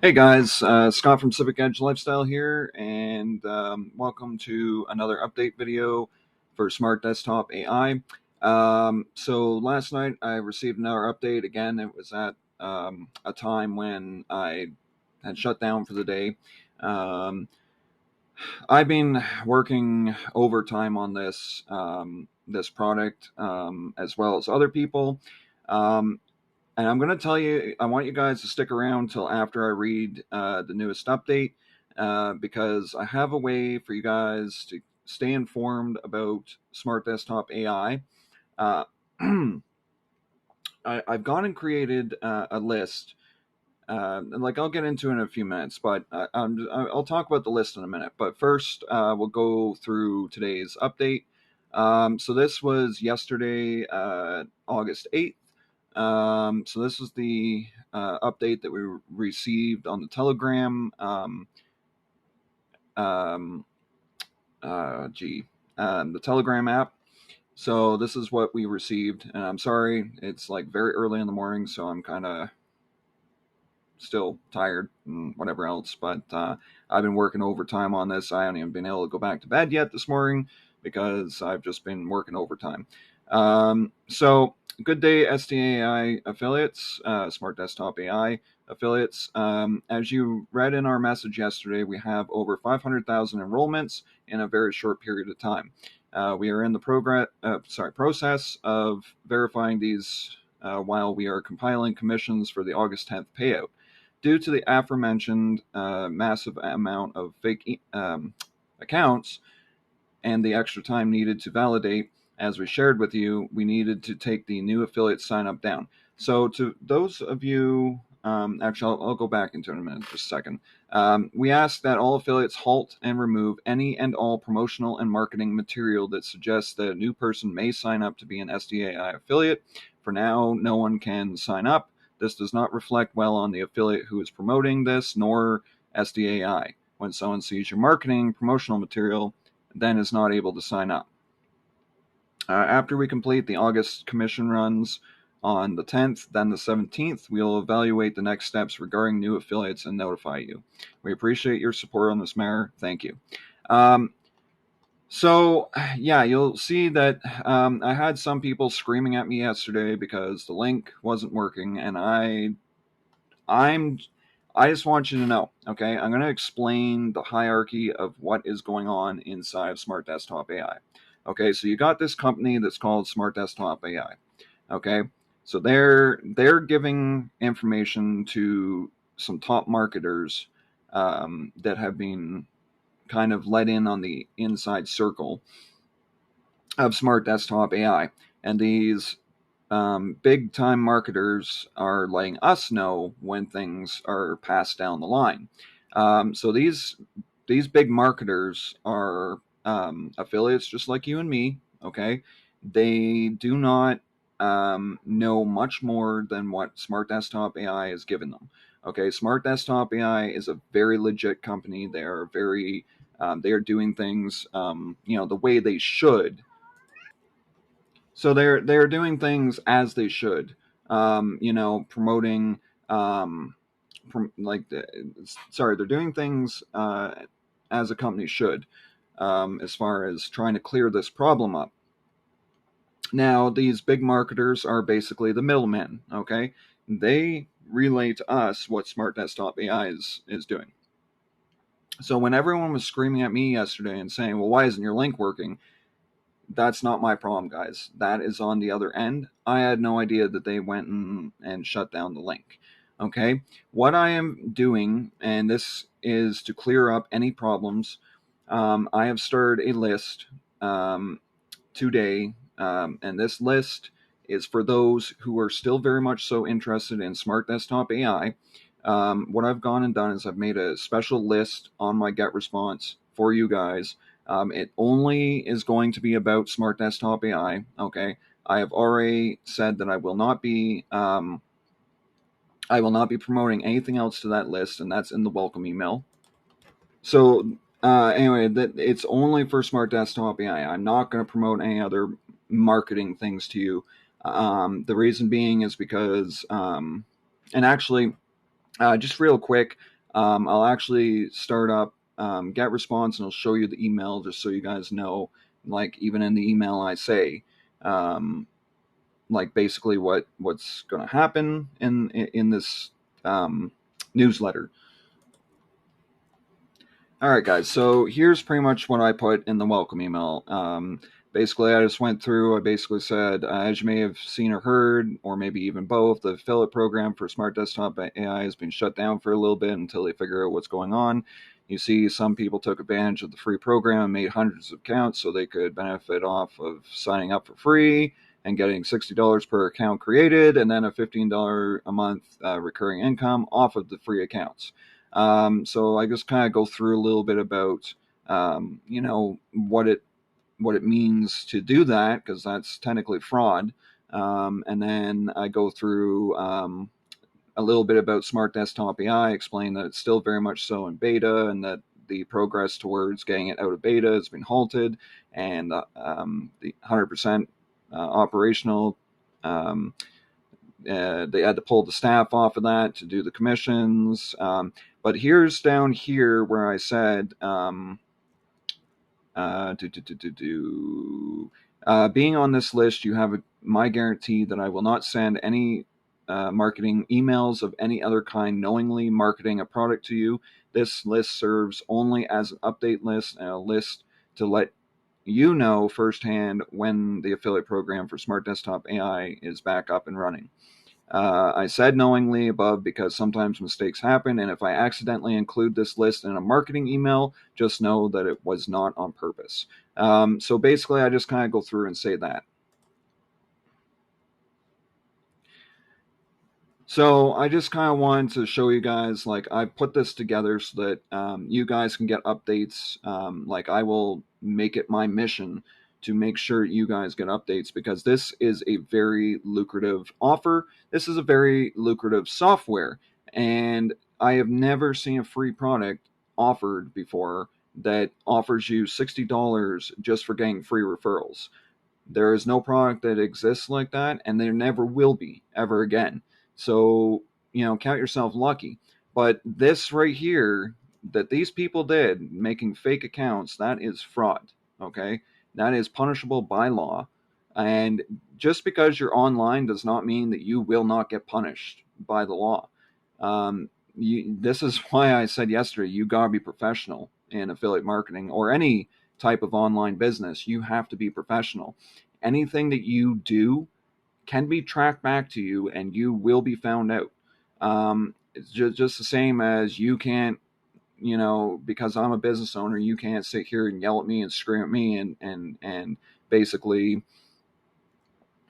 Hey guys, Scott from Civic Edge Lifestyle here, and welcome to another update video for Smart Desktop AI. So last night I received another update. Again, it was at a time when I had shut down for the day. Um, I've been working overtime on this product, as well as other people. Um, and I'm going to tell you, I want you guys to stick around till after I read the newest update, because I have a way for you guys to stay informed about Smart Desktop AI. Uh, I've gone and created a list. Like I'll get into in a few minutes, but I'll talk about the list in a minute. But first, we'll go through today's update. So this was yesterday, August 8th. So this is the update that we received on the Telegram. Um, the Telegram app. So this is what we received, and I'm sorry, it's like very early in the morning, so I'm kind of still tired and whatever else. But I've been working overtime on this. I haven't even been able to go back to bed yet this morning because I've just been working overtime. So good day, SDAI affiliates, Smart Desktop AI affiliates. As you read in our message yesterday, we have over 500,000 enrollments in a very short period of time. We are in the process of verifying these while we are compiling commissions for the August 10th payout. Due to the aforementioned massive amount of fake accounts and the extra time needed to validate, as we shared with you, we needed to take the new affiliate sign up down. So, to those of you, actually, I'll go back into it in a minute, just a second. We ask that all affiliates halt and remove any and all promotional and marketing material that suggests that a new person may sign up to be an SDAI affiliate. For now, no one can sign up. This does not reflect well on the affiliate who is promoting this, nor SDAI. When someone sees your marketing promotional material, then is not able to sign up. After we complete the August commission runs on the 10th, then the 17th, we'll evaluate the next steps regarding new affiliates and notify you. We appreciate your support on this matter. Thank you. So, yeah, you'll see that I had some people screaming at me yesterday because the link wasn't working, and I just want you to know, okay? I'm going to explain the hierarchy of what is going on inside of Smart Desktop AI. Okay, so you got this company that's called Smart Desktop AI. Okay, so they're giving information to some top marketers that have been kind of let in on the inside circle of Smart Desktop AI, and these big time marketers are letting us know when things are passed down the line. So these big marketers are affiliates just like you and me. Okay, they do not know much more than what Smart Desktop AI has given them. Okay, Smart Desktop AI is a very legit company. They are very they are doing things the way they should, so they're doing things as they should. Promoting like sorry, they're doing things as a company should, as far as trying to clear this problem up. Now, these big marketers are basically the middlemen. Okay, they relay to us what Smart Desktop AI is doing. So when everyone was screaming at me yesterday and saying, "Well, why isn't your link working?" That's not my problem, guys. That is on the other end. I had no idea that they went and shut down the link. Okay? What I am doing, and this is to clear up any problems, I have started a list today, and this list is for those who are still very much so interested in Smart Desktop AI. What I've gone and done is I've made a special list on my Get Response for you guys. It only is going to be about Smart Desktop AI. Okay, I have already said that I will not be promoting anything else to that list, and that's in the welcome email. So anyway, that it's only for Smart Desktop AI. I'm not going to promote any other marketing things to you. The reason being is because, and actually, just real quick, I'll actually start up get response, and I'll show you the email just so you guys know. Like even in the email, I say like basically what's going to happen in this newsletter. All right, guys. So here's pretty much what I put in the welcome email. Basically, I just went through. I basically said, as you may have seen or heard, or maybe even both, the affiliate program for Smart Desktop AI has been shut down for a little bit until they figure out what's going on. You see, some people took advantage of the free program and made hundreds of accounts so they could benefit off of signing up for free and getting $60 per account created, and then a $15 a month recurring income off of the free accounts. So I just kind of go through a little bit about, what it means to do that, because that's technically fraud. And then I go through a little bit about Smart Desktop AI, explain that it's still very much so in beta, and that the progress towards getting it out of beta has been halted, and the 100% operational. They had to pull the staff off of that to do the commissions. But here's down here where I said, being on this list, you have my guarantee that I will not send any marketing emails of any other kind knowingly marketing a product to you. This list serves only as an update list and a list to let you know firsthand when the affiliate program for Smart Desktop AI is back up and running. I said knowingly above because sometimes mistakes happen, and if I accidentally include this list in a marketing email, just know that it was not on purpose. So basically, I just kind of go through and say that. So I just kind of wanted to show you guys, like, I put this together so that you guys can get updates. Like, I will make it my mission to make sure you guys get updates, because this is a very lucrative offer. This is a very lucrative software, and I have never seen a free product offered before that offers you $60 just for getting free referrals. There is no product that exists like that, and there never will be ever again. So, count yourself lucky. But this right here that these people did, making fake accounts, that is fraud. Okay? That is punishable by law. And just because you're online does not mean that you will not get punished by the law. This is why I said yesterday, you gotta be professional in affiliate marketing or any type of online business. You have to be professional. Anything that you do can be tracked back to you, and you will be found out. It's just the same as you can't, because I'm a business owner, you can't sit here and yell at me and scream at me and basically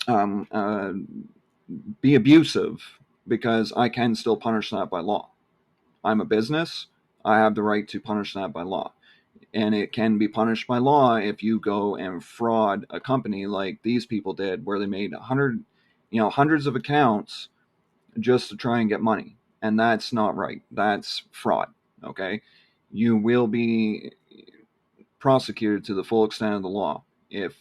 um, uh, be abusive, because I can still punish that by law. I'm a business. I have the right to punish that by law. And it can be punished by law if you go and fraud a company like these people did, where they made hundreds of accounts just to try and get money. And that's not right. That's fraud. Okay. You will be prosecuted to the full extent of the law if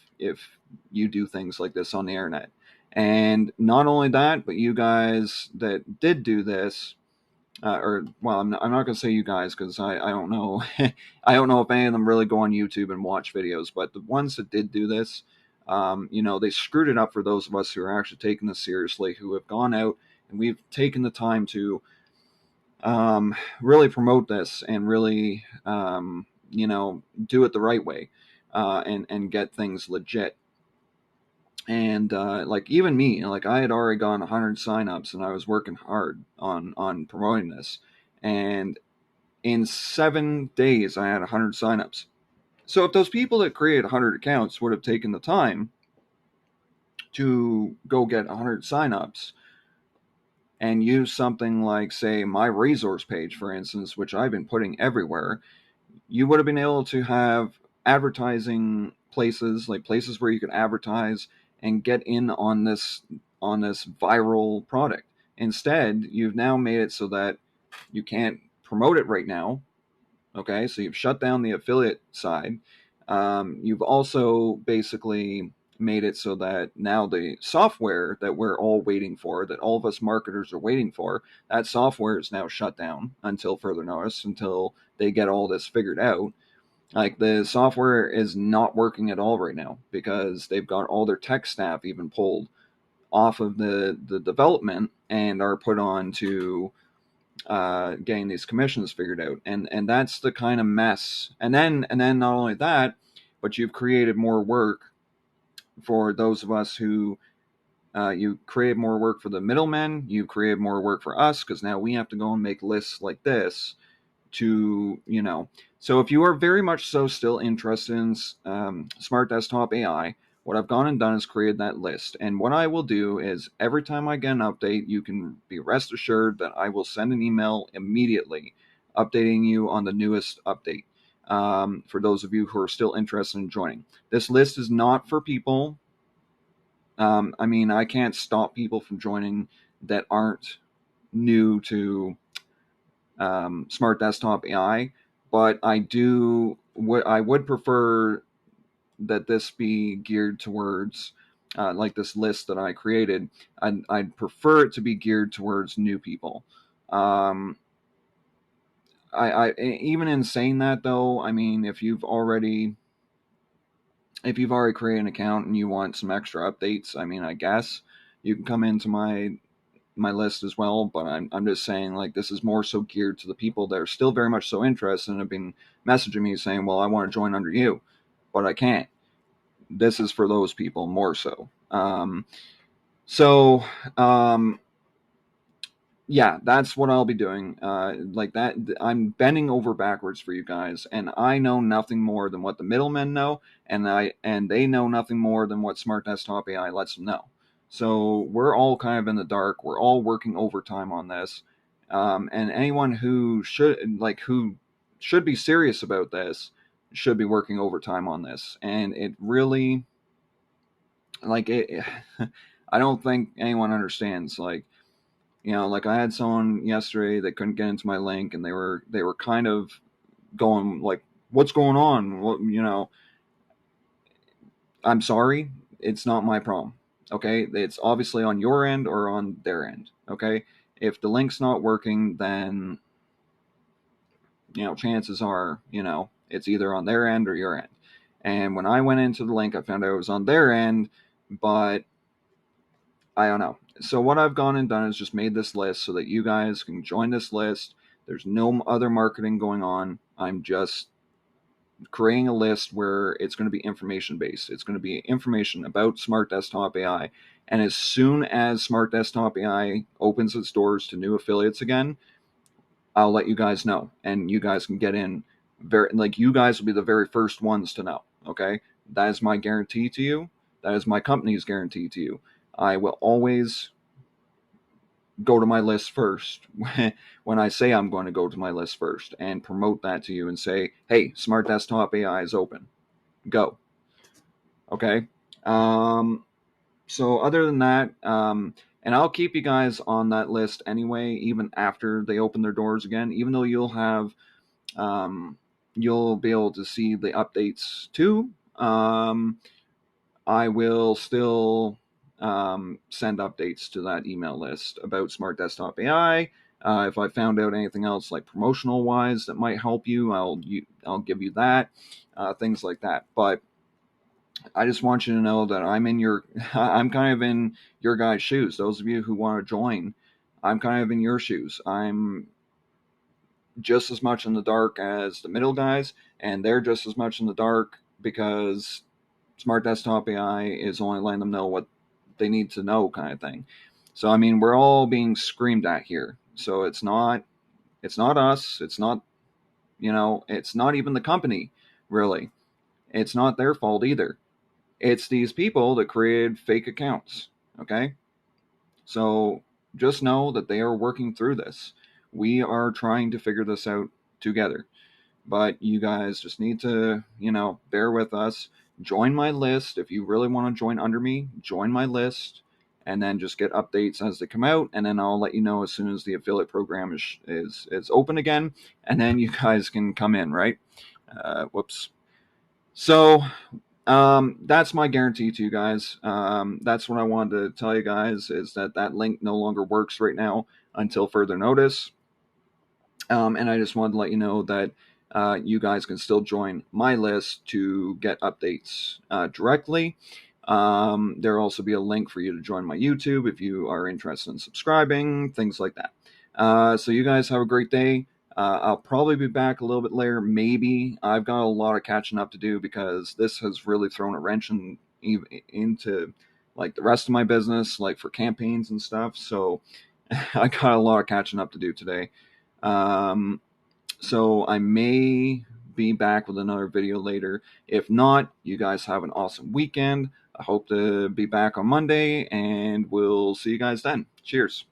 you do things like this on the internet. And not only that, but you guys that did do this, I'm not going to say you guys, because I don't know. I don't know if any of them really go on YouTube and watch videos, but the ones that did do this, they screwed it up for those of us who are actually taking this seriously, who have gone out and we've taken the time to really promote this and really, do it the right way, and get things legit. And like even me, like I had already gotten 100 signups, and I was working hard on promoting this, and in 7 days I had 100 signups. So if those people that create 100 accounts would have taken the time to go get 100 signups and use something like, say, my resource page, for instance, which I've been putting everywhere, you would have been able to have advertising places, like places where you could advertise and get in on this viral product. Instead, you've now made it so that you can't promote it right now. Okay, so you've shut down the affiliate side. You've also basically made it so that now the software that we're all waiting for, that all of us marketers are waiting for, that software is now shut down until further notice, until they get all this figured out. Like, the software is not working at all right now because they've got all their tech staff even pulled off of the development and are put on to getting these commissions figured out, and that's the kind of mess. And then not only that, but you've created more work for those of us who you create more work for the middlemen. You create more work for us because now we have to go and make lists like this to, so if you are very much so still interested in smart desktop AI, what I've gone and done is created that list. And what I will do is every time I get an update, you can be rest assured that I will send an email immediately updating you on the newest update. For those of you who are still interested in joining, this list is not for people. I can't stop people from joining that aren't new to smart desktop AI, but I would prefer that this be geared towards like this list that I created. I'd prefer it to be geared towards new people. I even in saying that though, if you've already created an account and you want some extra updates, I guess you can come into my list as well, but I'm just saying, like, this is more so geared to the people that are still very much so interested and have been messaging me saying, well, I want to join under you, but I can't. This is for those people more so. Yeah, that's what I'll be doing. Like that, I'm bending over backwards for you guys, and I know nothing more than what the middlemen know, and they know nothing more than what Smart Desktop AI lets them know. So we're all kind of in the dark. We're all working overtime on this, and anyone who should be serious about this should be working overtime on this. And it really, like it, I don't think anyone understands. Like, like I had someone yesterday that couldn't get into my link, and they were kind of going like, "What's going on?" Well, I'm sorry, it's not my problem. Okay, it's obviously on your end or on their end. Okay, if the link's not working, then chances are it's either on their end or your end. And when I went into the link, I found out it was on their end, but I don't know. So what I've gone and done is just made this list so that you guys can join this list. There's no other marketing going on. I'm just creating a list where it's going to be information based. It's going to be information about Smart Desktop AI. And as soon as Smart Desktop AI opens its doors to new affiliates again, I'll let you guys know. And you guys can get in you guys will be the very first ones to know. Okay? That is my guarantee to you. That is my company's guarantee to you. I will always go to my list first when I say I'm going to go to my list first and promote that to you and say, hey, Smart Desktop AI is open. Go. Okay? So other than that, and I'll keep you guys on that list anyway, even after they open their doors again, even though you'll be able to see the updates too. I will still send updates to that email list about Smart Desktop AI. If I found out anything else, like promotional wise, that might help you, I'll give you that, things like that. But I just want you to know that I'm kind of in your guys' shoes. Those of you who want to join, I'm kind of in your shoes. I'm just as much in the dark as the middle guys, and they're just as much in the dark because Smart Desktop AI is only letting them know what they need to know, kind of thing. So we're all being screamed at here. So it's not us. It's not it's not even the company, really. It's not their fault either. It's these people that created fake accounts. Okay, so just know that they are working through this. We are trying to figure this out together. But you guys just need to, bear with us. Join my list. If you really want to join under me, join my list, and then just get updates as they come out. And then I'll let you know as soon as the affiliate program is open again. And then you guys can come in, right? Whoops. So That's my guarantee to you guys. That's what I wanted to tell you guys, is that that link no longer works right now until further notice. And I just wanted to let you know that you guys can still join my list to get updates directly. There'll also be a link for you to join my YouTube if you are interested in subscribing, things like that. So you guys have a great day. I'll probably be back a little bit later, maybe. I've got a lot of catching up to do because this has really thrown a wrench into like the rest of my business, like for campaigns and stuff. So I got a lot of catching up to do today. Um, so I may be back with another video later. If not, you guys have an awesome weekend. I hope to be back on Monday, and we'll see you guys then. Cheers.